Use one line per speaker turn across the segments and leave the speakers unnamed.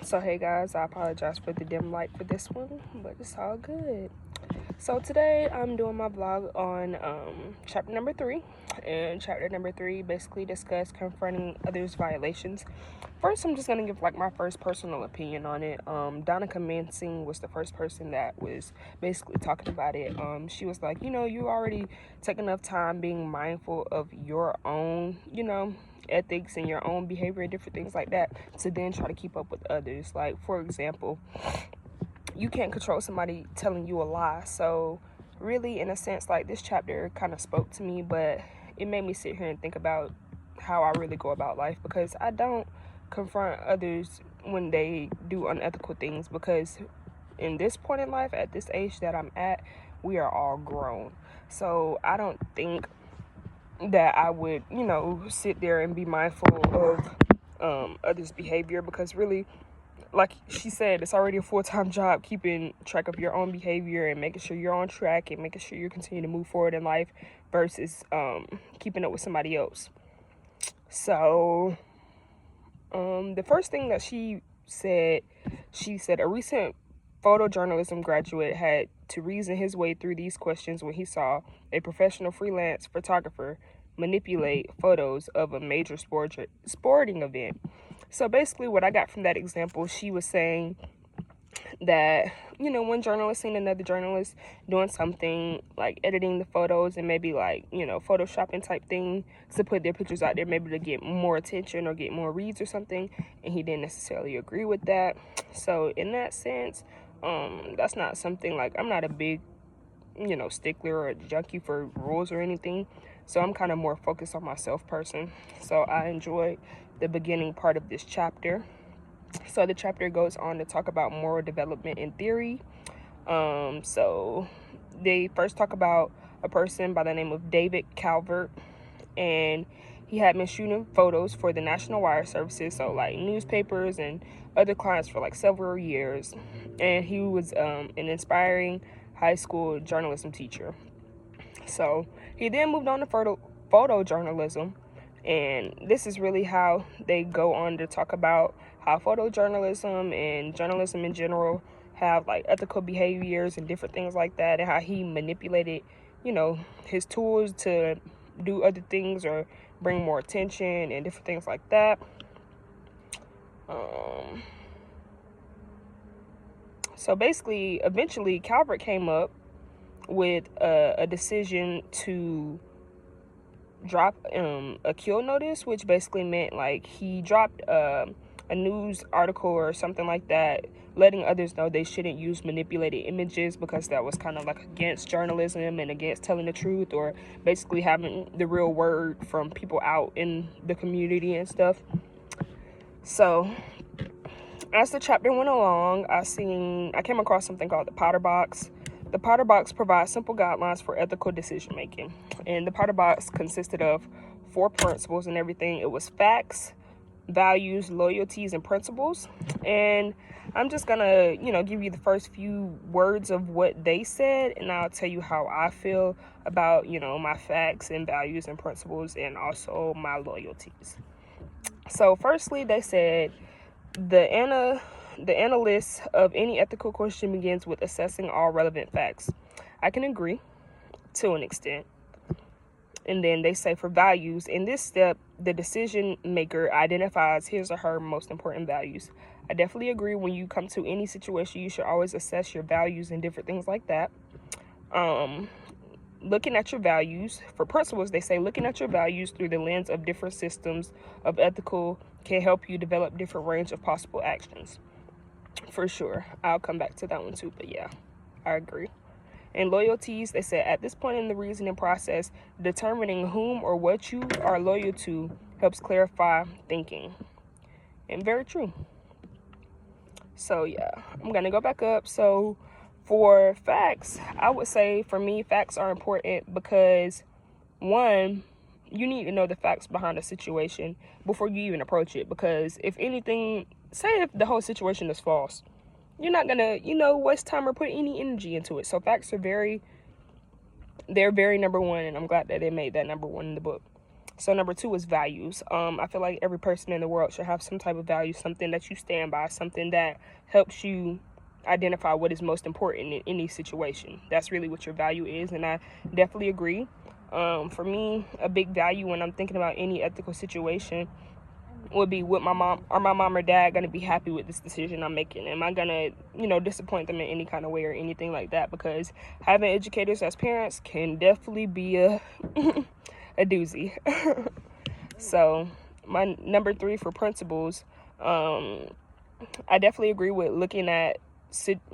So hey guys, I apologize for the dim light for this one, but it's all good. So today I'm doing my vlog on chapter number 3, and chapter number 3 basically discuss confronting others' violations. First, I'm just gonna give like my first personal opinion on it. Donica Mansing was the first person that was basically talking about it. She was like, you already take enough time being mindful of your own, ethics and your own behavior and different things like that to then try to keep up with others. Like, for example, you can't control somebody telling you a lie. So really, in a sense, like, this chapter kind of spoke to me, but it made me sit here and think about how I really go about life, because I don't confront others when they do unethical things, because in this point in life, at this age that I'm at, we are all grown. So I don't think that I would, sit there and be mindful of others' behavior, because really, like she said, it's already a full-time job keeping track of your own behavior and making sure you're on track and making sure you continue to move forward in life versus keeping up with somebody else. So the first thing that she said a recent photojournalism graduate had to reason his way through these questions when he saw a professional freelance photographer manipulate photos of a major sporting event. So basically what I got from that example, she was saying that, one journalist seen another journalist doing something like editing the photos and maybe like, photoshopping type thing to put their pictures out there, maybe to get more attention or get more reads or something, and he didn't necessarily agree with that. So in that sense, that's not something, like, I'm not a big, stickler or a junkie for rules or anything. So I'm kind of more focused on myself person. So I enjoyed the beginning part of this chapter. So the chapter goes on to talk about moral development in theory. So they first talk about a person by the name of David Calvert, and he had been shooting photos for the National Wire Services, so like newspapers and other clients, for like several years. And he was an inspiring high school journalism teacher. So he then moved on to photojournalism, and this is really how they go on to talk about how photojournalism and journalism in general have like ethical behaviors and different things like that, and how he manipulated, his tools to do other things or bring more attention and different things like that. So basically, eventually, Calvert came up with a decision to drop a kill notice, which basically meant like he dropped a news article or something like that, letting others know they shouldn't use manipulated images, because that was kind of like against journalism and against telling the truth, or basically having the real word from people out in the community and stuff. So as the chapter went along, I came across something called the Potter Box. The Potter Box provides simple guidelines for ethical decision making, and the Potter Box consisted of 4 principles and everything. It was facts, values, loyalties, and principles. And I'm just gonna, give you the first few words of what they said, and I'll tell you how I feel about, my facts and values and principles, and also my loyalties. So firstly, they said the analysis of any ethical question begins with assessing all relevant facts. I can agree to an extent. And then they say for values, in this step, the decision maker identifies his or her most important values. I definitely agree. When you come to any situation, you should always assess your values and different things like that. Looking at your values. For principles, they say looking at your values through the lens of different systems of ethical can help you develop different range of possible actions. For sure. I'll come back to that one too, but yeah, I agree. And loyalties, they said at this point in the reasoning process, determining whom or what you are loyal to helps clarify thinking. And very true. So yeah, I'm gonna go back up. So for facts, I would say for me, facts are important because, one, you need to know the facts behind a situation before you even approach it. Because if anything, say if the whole situation is false, you're not gonna, waste time or put any energy into it. So facts are they're very number one, and I'm glad that they made that number one in the book. So number 2 is values. I feel like every person in the world should have some type of value, something that you stand by, something that helps you identify what is most important in any situation. That's really what your value is, and I definitely agree. For me, a big value when I'm thinking about any ethical situation would be, with my mom or dad going to be happy with this decision I'm making? Am I going to, disappoint them in any kind of way or anything like that? Because having educators as parents can definitely be a a doozy. So my number 3 for principles, I definitely agree with looking at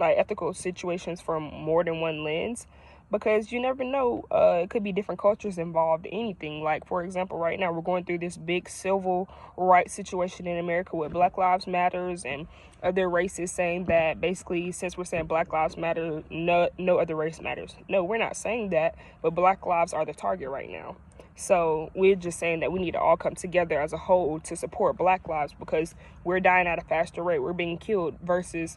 ethical situations from more than one lens, because you never know, it could be different cultures involved in anything. Like, for example, right now we're going through this big civil rights situation in America with Black Lives Matters and other races saying that basically, since we're saying Black Lives Matter, no other race matters. No, we're not saying that, but Black lives are the target right now. So we're just saying that we need to all come together as a whole to support Black lives, because we're dying at a faster rate. We're being killed versus,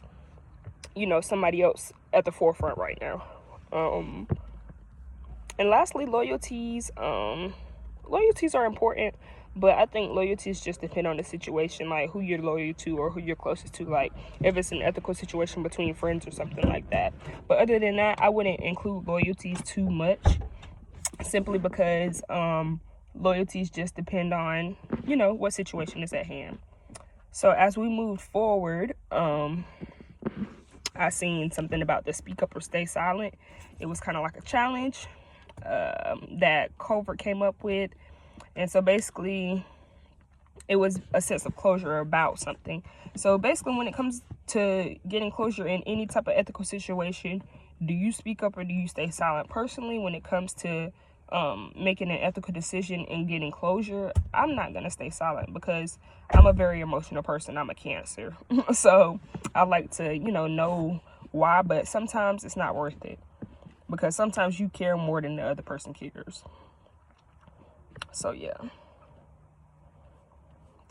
somebody else at the forefront right now. And lastly, loyalties. Loyalties are important, but I think loyalties just depend on the situation, like who you're loyal to or who you're closest to, like if it's an ethical situation between friends or something like that. But other than that, I wouldn't include loyalties too much, simply because loyalties just depend on, what situation is at hand. So as we moved forward, I seen something about the speak up or stay silent. It was kind of like a challenge that Culver came up with. And so basically, it was a sense of closure about something. So basically, when it comes to getting closure in any type of ethical situation, do you speak up or do you stay silent? Personally, when it comes to making an ethical decision and getting closure, I'm not going to stay silent, because I'm a very emotional person. I'm a Cancer. So I like to, know why, but sometimes it's not worth it, because sometimes you care more than the other person cares. So yeah.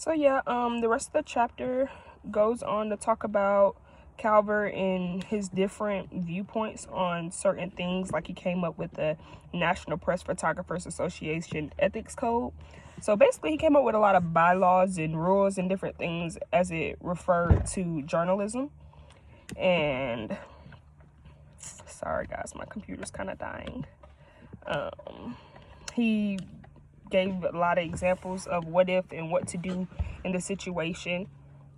The rest of the chapter goes on to talk about Calvert and his different viewpoints on certain things. Like, he came up with the National Press Photographers Association Ethics Code. So basically, he came up with a lot of bylaws and rules and different things as it referred to journalism. And sorry guys, my computer's kind of dying. He gave a lot of examples of what if and what to do in the situation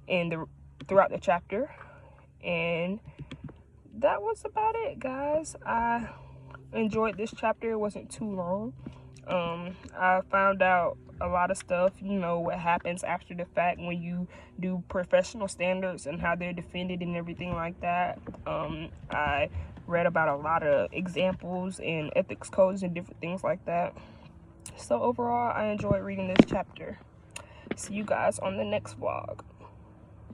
throughout the chapter. And that was about it, guys. I enjoyed this chapter. It wasn't too long. I found out a lot of stuff, what happens after the fact when you do professional standards and how they're defended and everything like that. I read about a lot of examples and ethics codes and different things like that. So overall, I enjoyed reading this chapter. See you guys on the next vlog.